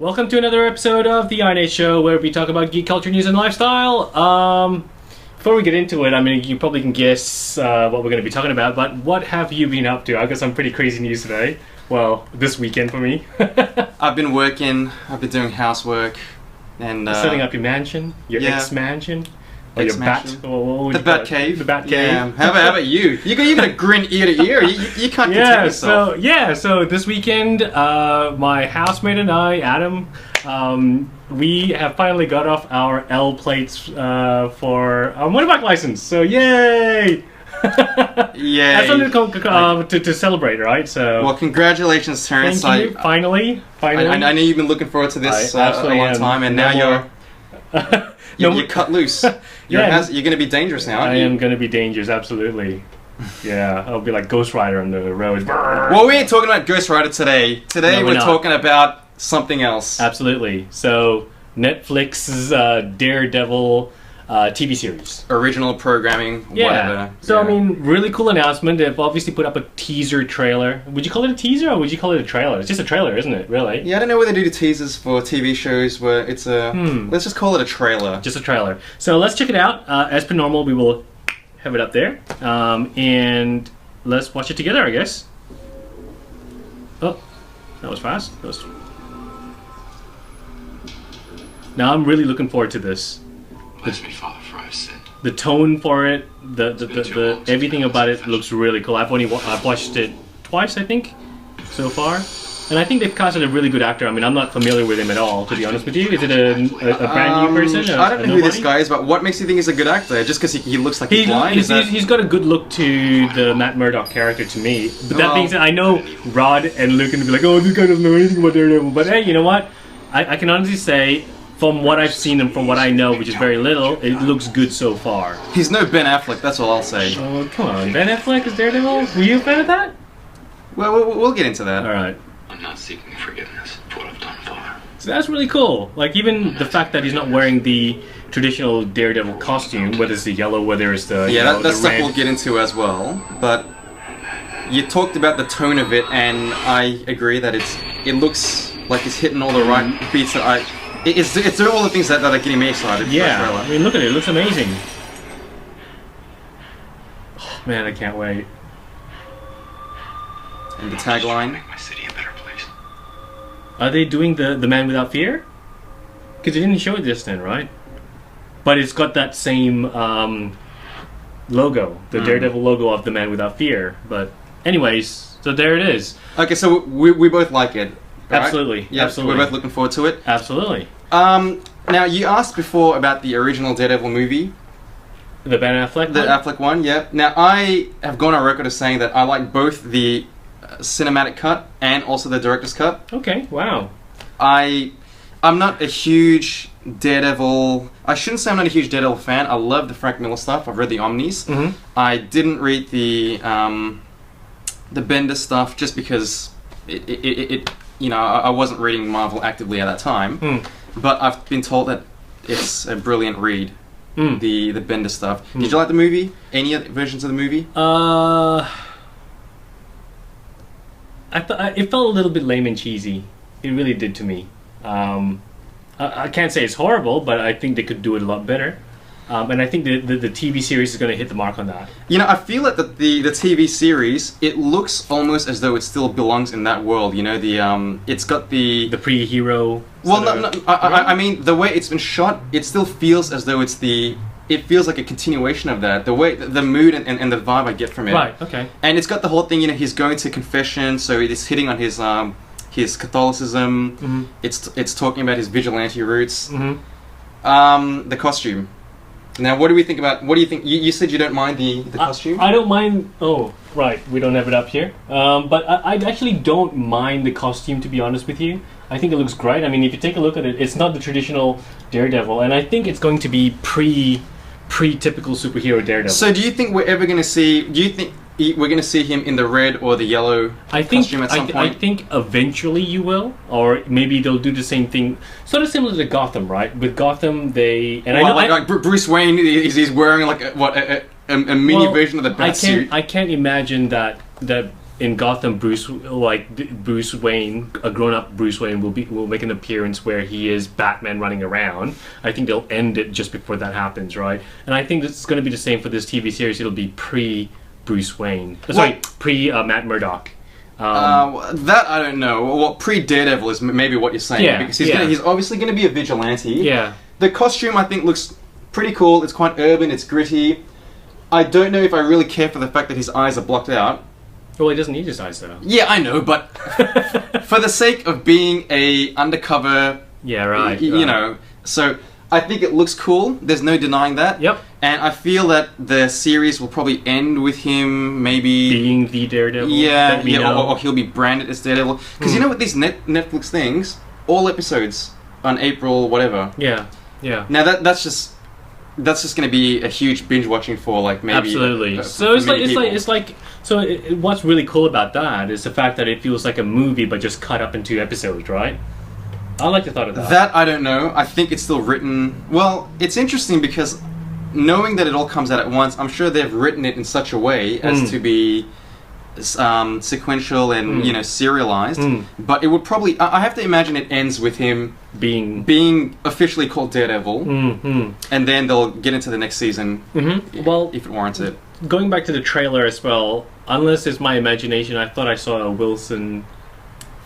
Welcome to another episode of the INH show where we talk about geek culture, news, and lifestyle. Before we get into it, I mean, you probably can guess what we're going to be talking about, but what have you been up to? I've got some pretty crazy news today. Well, this weekend for me. I've been working, I've been doing housework, and... setting up your mansion? Your ex-mansion? Or your bat? The bat cave. The bat cave. Yeah. How about you? You got a grin ear to ear. You can't contain yourself. So this weekend, my housemate and I, Adam, we have finally got off our L plates for our motorbike license. So yay! Yay! That's something to celebrate, right? So well, congratulations, Terrence. Thank you. Finally. I know you've been looking forward to this a long time, and now you're cut loose. You're going to be dangerous now, aren't you? I am going to be dangerous, absolutely. Yeah, I'll be like Ghost Rider on the road. Well, we ain't talking about Ghost Rider today. Today we're talking about something else. Absolutely. So, Netflix's Daredevil TV series. Original programming, whatever. So, I mean, really cool announcement. They've obviously put up a teaser trailer. Would you call it a teaser or would you call it a trailer? It's just a trailer, isn't it, really? Yeah, I don't know whether they do the teasers for TV shows where it's a... Let's just call it a trailer. Just a trailer. So, let's check it out. As per normal, we will have it up there. And let's watch it together, I guess. Oh, that was fast. Now, I'm really looking forward to this. Bless me, Father, for I've sinned. The tone for it, the everything about it looks really cool. I've watched it twice, I think, so far, and I think they've casted a really good actor. I mean, I'm not familiar with him at all, to be honest with you. Is it a brand new person? I don't know who this guy is, but what makes you think he's a good actor? Just because he looks like he's blind? He's got a good look to the Matt Murdock character to me. But that being said, I know Rod and Luke can be like, oh, this guy doesn't know anything about Daredevil. But hey, you know what? I can honestly say, from what I've seen and from what I know, which is very little, it looks good so far. He's no Ben Affleck, that's all I'll say. Oh, come on. Ben Affleck is Daredevil? Were you a fan of that? Well, we'll get into that. Alright. I'm not seeking forgiveness for what I've done, Father. So that's really cool. Like, even the fact that he's not wearing the traditional Daredevil costume, whether it's the yellow, whether it's the that's stuff red. We'll get into as well. But you talked about the tone of it, and I agree that it looks like it's hitting all the right beats that It's doing all the things that are getting me excited. Yeah, I mean, look at it. It looks amazing. Oh, man, I can't wait. And the tagline. Make my city a better place. Are they doing the Man Without Fear? Because they didn't show it just then, right? But it's got that same logo, the Daredevil logo of the Man Without Fear. But anyways, so there it is. Okay, so we both like it. Absolutely. Right? Yep, Absolutely. We're both looking forward to it. Absolutely. Now, you asked before about the original Daredevil movie. The Ben Affleck one? The Affleck one, yeah. Now, I have gone on record as saying that I like both the cinematic cut and also the director's cut. Okay, wow. I'm not a huge Daredevil... I shouldn't say I'm not a huge Daredevil fan. I love the Frank Miller stuff. I've read the Omnis. Mm-hmm. I didn't read the Bendis stuff just because I wasn't reading Marvel actively at that time, but I've been told that it's a brilliant read. The Bendis stuff. Did you like the movie? Any other versions of the movie? I thought it felt a little bit lame and cheesy. It really did to me. I can't say it's horrible, but I think they could do it a lot better. And I think the TV series is going to hit the mark on that. You know, I feel like the TV series, it looks almost as though it still belongs in that world. You know, it's got the pre-hero. Well, I mean, the way it's been shot, it still feels as though it feels like a continuation of that. The way, the mood and the vibe I get from it. Right. Okay. And it's got the whole thing. You know, he's going to confession, so it's hitting on his Catholicism. Mm-hmm. It's talking about his vigilante roots. Mm-hmm. The costume. Now, what do we think about... What do you think? You said you don't mind the costume? I don't mind... Oh, right. We don't have it up here. But I actually don't mind the costume, to be honest with you. I think it looks great. I mean, if you take a look at it, it's not the traditional Daredevil. And I think it's going to be pre-typical superhero Daredevil. So do you think we're ever going to see... Do you think we're going to see him in the red or the yellow costume at some point? I think eventually you will, or maybe they'll do the same thing, sort of similar to Gotham, right? With Gotham, they like Bruce Wayne, he's wearing like a mini version of the bat suit. I can't imagine that in Gotham, Bruce Wayne, a grown-up Bruce Wayne, will make an appearance where he is Batman running around. I think they'll end it just before that happens, right? And I think it's going to be the same for this TV series. It'll be pre-Bruce Wayne. Pre-Matt Murdock. That I don't know. Well, pre-Daredevil is maybe what you're saying. Yeah, because he's obviously going to be a vigilante. Yeah. The costume, I think, looks pretty cool. It's quite urban. It's gritty. I don't know if I really care for the fact that his eyes are blocked out. Well, he doesn't need his eyes, though. Yeah, I know, but for the sake of being a undercover... Yeah, right. You know, so I think it looks cool. There's no denying that. Yep. And I feel that the series will probably end with him maybe... being the Daredevil. Or he'll be branded as Daredevil. Because you know, with these Netflix things, all episodes on April whatever. Yeah. Now that's just going to be a huge binge watching for like maybe. Absolutely. So what's really cool about that is the fact that it feels like a movie but just cut up into episodes, right? I like the thought of that. That I don't know. I think it's still written. Well, it's interesting because knowing that it all comes out at once, I'm sure they've written it in such a way as to be sequential and serialized. But it would probably. I have to imagine it ends with him being officially called Daredevil, and then they'll get into the next season. Well, if it warrants it. Going back to the trailer as well, unless it's my imagination, I thought I saw a Wilson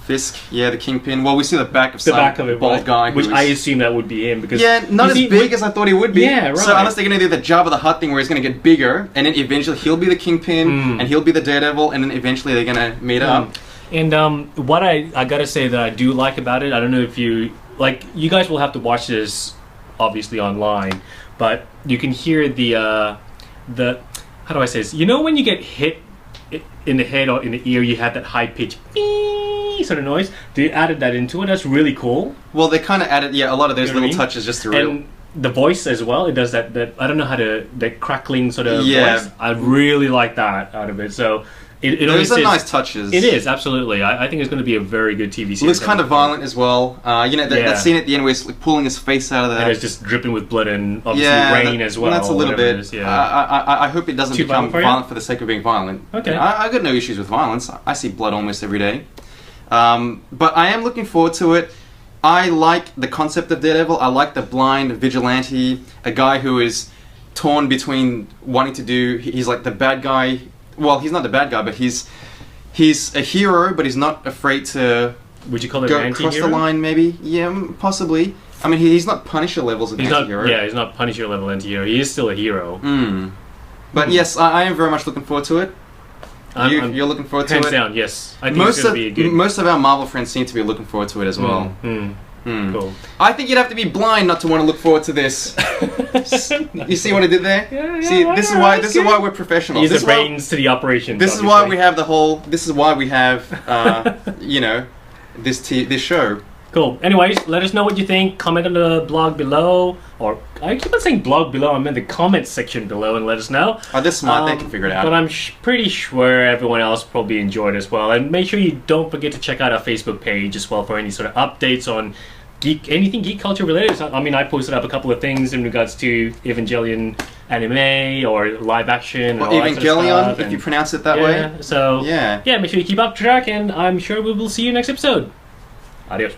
Fisk, the Kingpin. Well, we see the back of it, bald guy, which I assume that would be him because not as big as I thought he would be. Yeah, right. So unless they're gonna do the Jabba the Hutt thing where he's gonna get bigger, and then eventually he'll be the Kingpin, and he'll be the Daredevil, and then eventually they're gonna meet up. And what I gotta say that I do like about it, I don't know if you you guys will have to watch this obviously online, but you can hear the how do I say this? You know when you get hit in the head or in the ear, you have that high pitch sort of noise. They added that into it. That's really cool. Well, they kind of added a lot of those little touches just to and the voice as well. It does that I don't know how to that crackling sort of voice. I really like that out of it. So those are nice touches. It is, absolutely. I think it's going to be a very good TV series. It looks kind of violent as well. That scene at the end where he's pulling his face out of the... And it's just dripping with blood and obviously rain as well. That's a little bit... I hope it doesn't become violent for the sake of being violent. Okay. I got no issues with violence. I see blood almost every day. But I am looking forward to it. I like the concept of Daredevil. I like the blind vigilante, a guy who is torn between wanting to do... He's like the bad guy... Well, he's not the bad guy, but he's a hero, but he's not afraid to... Would you call it go an across anti-hero? the line, maybe? Yeah, possibly. I mean, he's not Punisher levels of anti-hero. He's not Punisher level anti-hero. He is still a hero. But yes, I am very much looking forward to it. You're looking forward to it? Hands down, yes. I think it's going to be a good... Most of our Marvel friends seem to be looking forward to it as well. Cool. I think you'd have to be blind not to want to look forward to this. You see what I did there? This is why we're professionals. He's the brains to the operation. This is why we have the whole. This is why we have, this show. Cool. Anyways, let us know what you think. Comment on the blog below, or I keep on saying blog below. I'm in the comment section below, and let us know. Oh, they're smart. They can figure it out. But I'm pretty sure everyone else probably enjoyed it as well. And make sure you don't forget to check out our Facebook page as well for any sort of updates on anything geek culture related. I mean, I posted up a couple of things in regards to Evangelion anime or live action. Well, Evangelion, if you pronounce it that way. So make sure you keep up track, and I'm sure we will see you next episode. Adios.